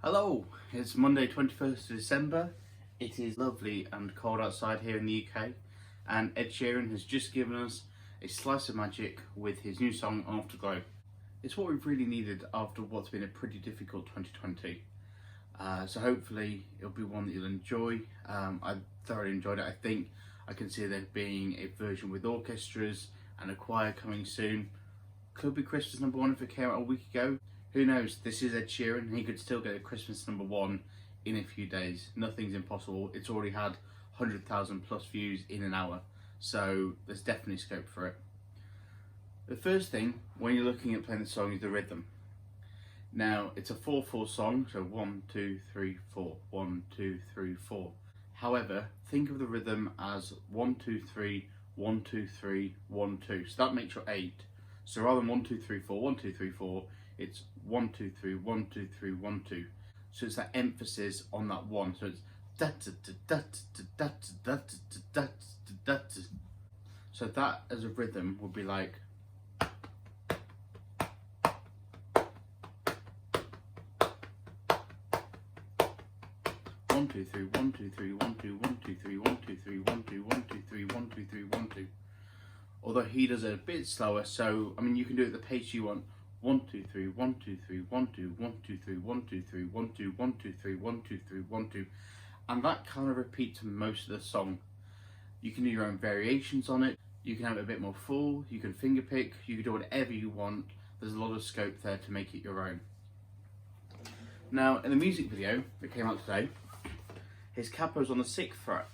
Hello, it's Monday 21st of December. It is lovely and cold outside here in the UK, and Ed Sheeran has just given us a slice of magic with his new song Afterglow. It's what we've really needed after what's been a pretty difficult 2020. So hopefully it'll be one that you'll enjoy. I thoroughly enjoyed it. I think I can see there being a version with orchestras and a choir coming soon. Could be Christmas #1 if it came out a week ago. Who knows? This is Ed Sheeran. He could still get a Christmas #1 in a few days. Nothing's impossible. It's already had 100,000 plus views in an hour. So there's definitely scope for it. The first thing when you're looking at playing the song is the rhythm. Now it's a 4/4 song, so 1, 2, 3, 4, 1, 2, 3, 4. However, think of the rhythm as 1, 2, 3, 1, 2, 3, 1, 2. So that makes your 8. So rather than 1, 2, 3, 4, 1, 2, 3, 4, it's 1, 2, 3, 1, 2, 3, 1, 2. So it's that emphasis on that 1. So it's da da da da da da da da da da. So that as a rhythm would be like. 1, 2, 3, 1, 2, 3, 1, 2, 1, 2, 3, 1, 2, 3, 1, 2, 1, 2, 3, 1, 2, 3, 1, 2. Although he does it a bit slower, so I mean you can do it at the pace you want. 1, 2, 3, 1, 2, 3, 1, 2, 1, 2, 3, 1, 2, 3, 1, 2, 1, 2, 3, 1, 2, 3, 1, 2. And that kind of repeats most of the song. You can do your own variations on it. You can have it a bit more full. You can finger pick. You can do whatever you want. There's a lot of scope there to make it your own. Now, in the music video that came out today, his capo's on the 6th fret.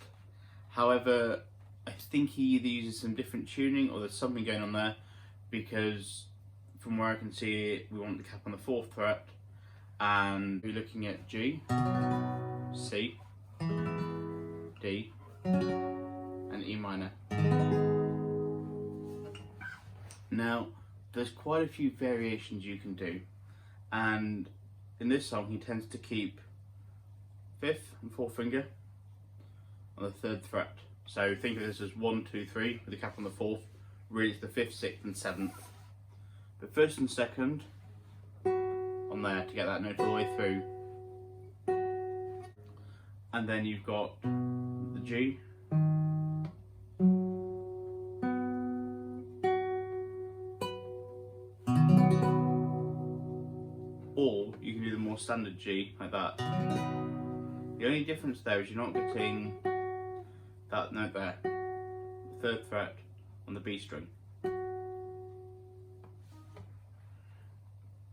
However, I think he either uses some different tuning or there's something going on there, because from where I can see it, we want the cap on the 4th fret, and we're looking at G, C, D, and E minor. Now, there's quite a few variations you can do, and in this song he tends to keep 5th and 4th finger on the 3rd fret. So think of this as 1, 2, 3 with the cap on the 4th. Really it's the 5th, 6th and 7th. But 1st and 2nd on there to get that note all the way through. And then you've got the G, or you can do the more standard G like that. The only difference there is you're not getting that note there, the 3rd fret on the B string.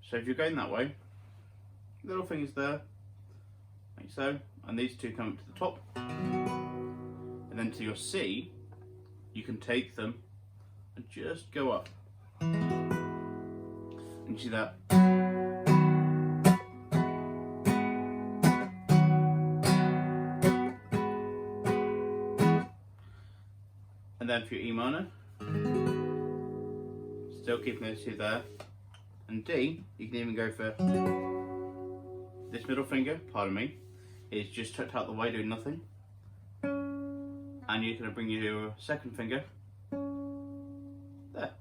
So if you're going that way, little finger's there, like so, and these two come up to the top. And then to your C, you can take them and just go up. And you see that? And then for your E minor, still keeping those two there. And D, you can even go for this middle finger, pardon me, is just tucked out the way doing nothing. And you're going to bring your 2nd finger there.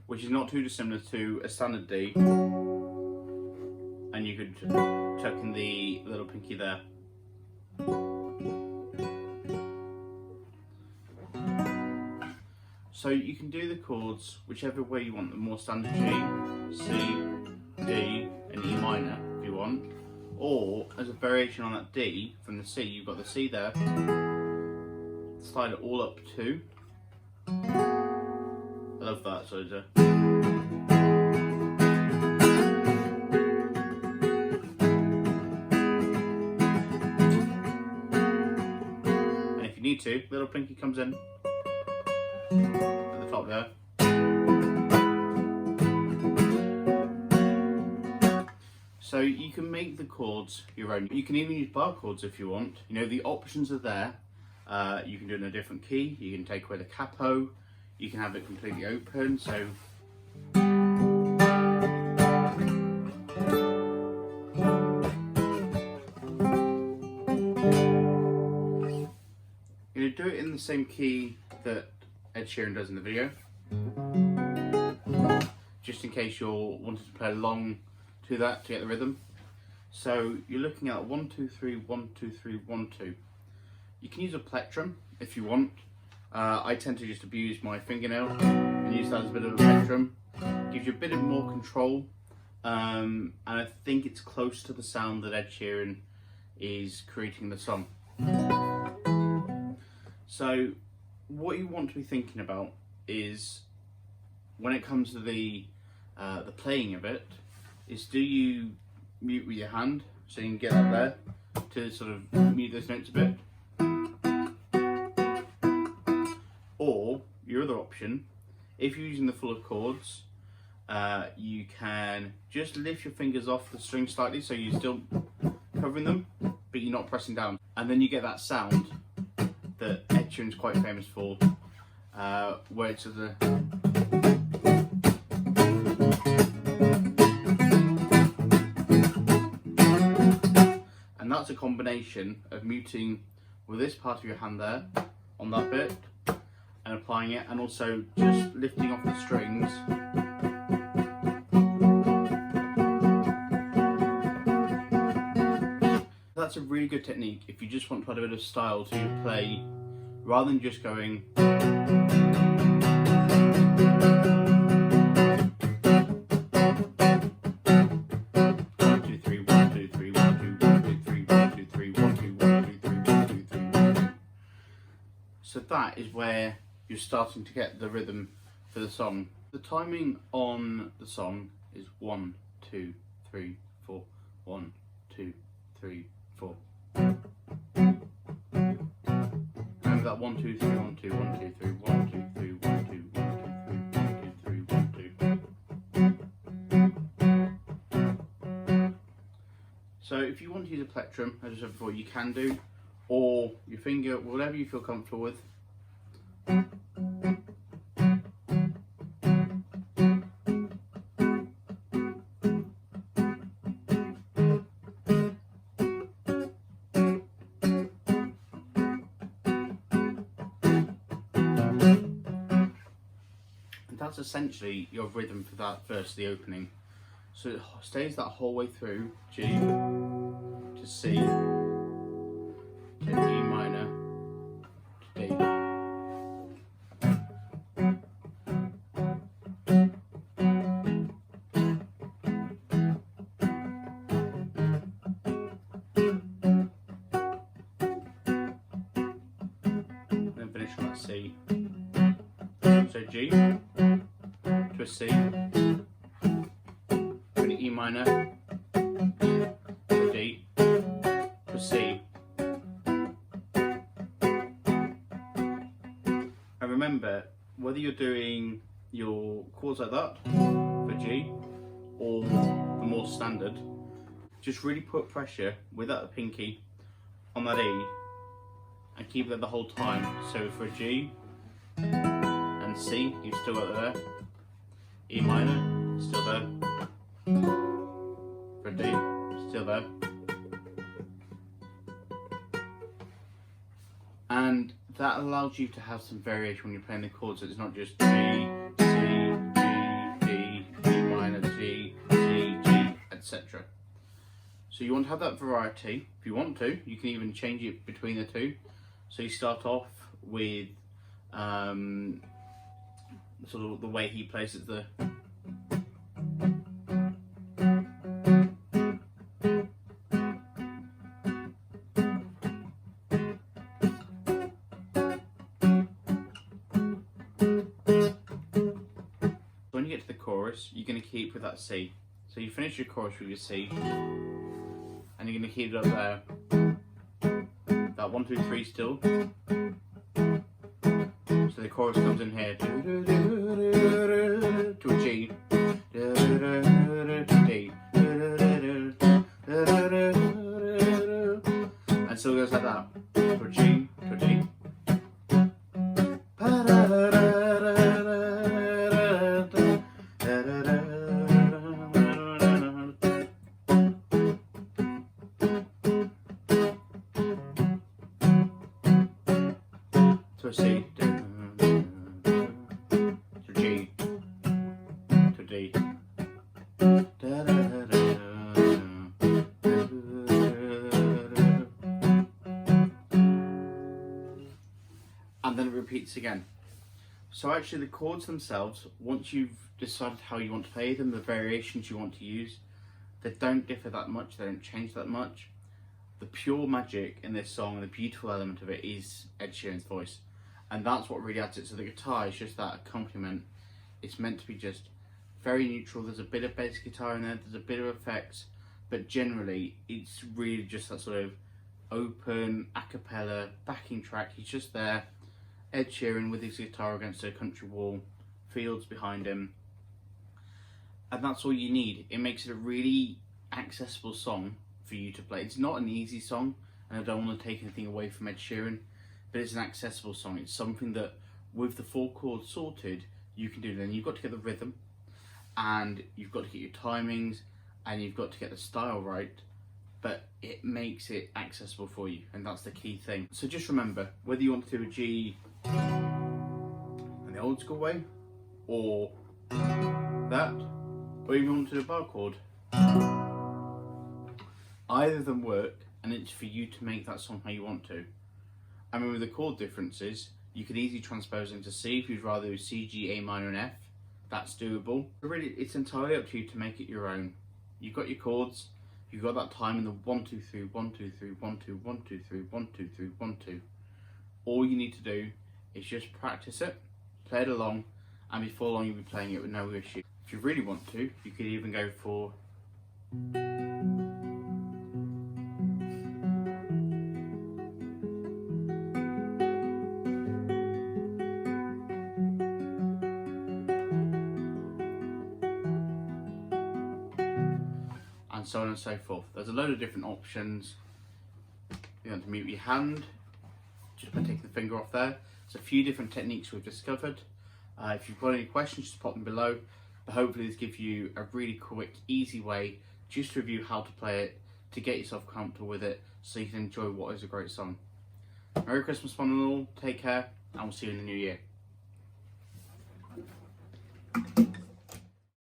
Which is not too dissimilar to a standard D. And you could tuck in the little pinky there. So you can do the chords whichever way you want, the more standard G, C, D and E minor if you want, or as a variation on that D from the C, you've got the C there, slide it all up to, I love that, so it's a need to, little pinky comes in at the top there. So you can make the chords your own. You can even use bar chords if you want. You know, the options are there. You can do it in a different key. You can take away the capo. You can have it completely open. So do it in the same key that Ed Sheeran does in the video. just in case you're wanting to play along to that to get the rhythm. So you're looking at 1 2 3 1 2 3 1 2. You can use a plectrum if you want. I tend to just abuse my fingernail and use that as a bit of a plectrum. Gives you a bit of more control, and I think it's close to the sound that Ed Sheeran is creating the song. So what you want to be thinking about is, when it comes to the playing of it, is do you mute with your hand so you can get up there to sort of mute those notes a bit, or your other option, if you're using the full of chords, you can just lift your fingers off the string slightly so you're still covering them but you're not pressing down, and then you get that sound that Ed Sheeran's quite famous for, where it's the and that's a combination of muting with this part of your hand there on that bit and applying it, and also just lifting off the strings. That's a really good technique if you just want to add a bit of style to your play, rather than just going so that is where you're starting to get the rhythm for the song. The timing on the song is 1 2 3 4 1 2 3 4. Remember that 1 2 3 1 2 1 2 3 1 2 3 1 2 1 2 3 1 2 1 2. So if you want to use a plectrum, as I said before, you can do, or your finger, whatever you feel comfortable with. And that's essentially your rhythm for that verse, the opening. So it stays that whole way through, G to C to E minor to D. And then finish on that C. So G to a C, to an E minor, to a D, to a C. And remember, whether you're doing your chords like that for G or the more standard, just really put pressure with that pinky on that E and keep that the whole time. So for a G and C, you've still got it there. E minor, still there. For D, still there. And that allows you to have some variation when you're playing the chords, so it's not just G, C, G, D, E minor, G, C, G, etc. So you want to have that variety. If you want to, you can even change it between the two. So you start off with sort of the way he plays it, the when you get to the chorus, you're going to keep with that C. So you finish your chorus with your C, and you're going to keep it up there. That 1 2 3 still. So the chorus comes in here to a G, to D, and so it goes like that, to a G, to a D. To a C, to G, to D. And then it repeats again. So actually the chords themselves, once you've decided how you want to play them, the variations you want to use, they don't differ that much, they don't change that much. The pure magic in this song and the beautiful element of it is Ed Sheeran's voice. And that's what really adds it. So the guitar is just that accompaniment. It's meant to be just very neutral. There's a bit of bass guitar in there, there's a bit of effects, but generally it's really just that sort of open, a cappella, backing track. He's just there, Ed Sheeran with his guitar against a country wall, fields behind him. And that's all you need. It makes it a really accessible song for you to play. It's not an easy song, and I don't want to take anything away from Ed Sheeran, but it's an accessible song. It's something that, with the 4 chords sorted, you can do. Then you've got to get the rhythm, and you've got to get your timings, and you've got to get the style right, but it makes it accessible for you, and that's the key thing. So just remember, whether you want to do a G in the old school way, or that, or even want to do a bar chord, either of them work, and it's for you to make that song how you want to. I mean, with the chord differences, you could easily transpose into C if you'd rather do C, G, A minor and F. That's doable. But really, it's entirely up to you to make it your own. You've got your chords, you've got that time in the 1, 2, 3, 1, 2, 3, 1, 2, 1, 2, 3, 1, 2, 3, 1, 2. All you need to do is just practice it, play it along, and before long you'll be playing it with no issue. If you really want to, you could even go for and so on and so forth. There's a load of different options. You want to mute your hand just by taking the finger off there. There's a few different techniques we've discovered. If you've got any questions, just pop them below. But hopefully this gives you a really quick, easy way just to review how to play it, to get yourself comfortable with it, so you can enjoy what is a great song. Merry Christmas, one and all. Take care, and we'll see you in the new year.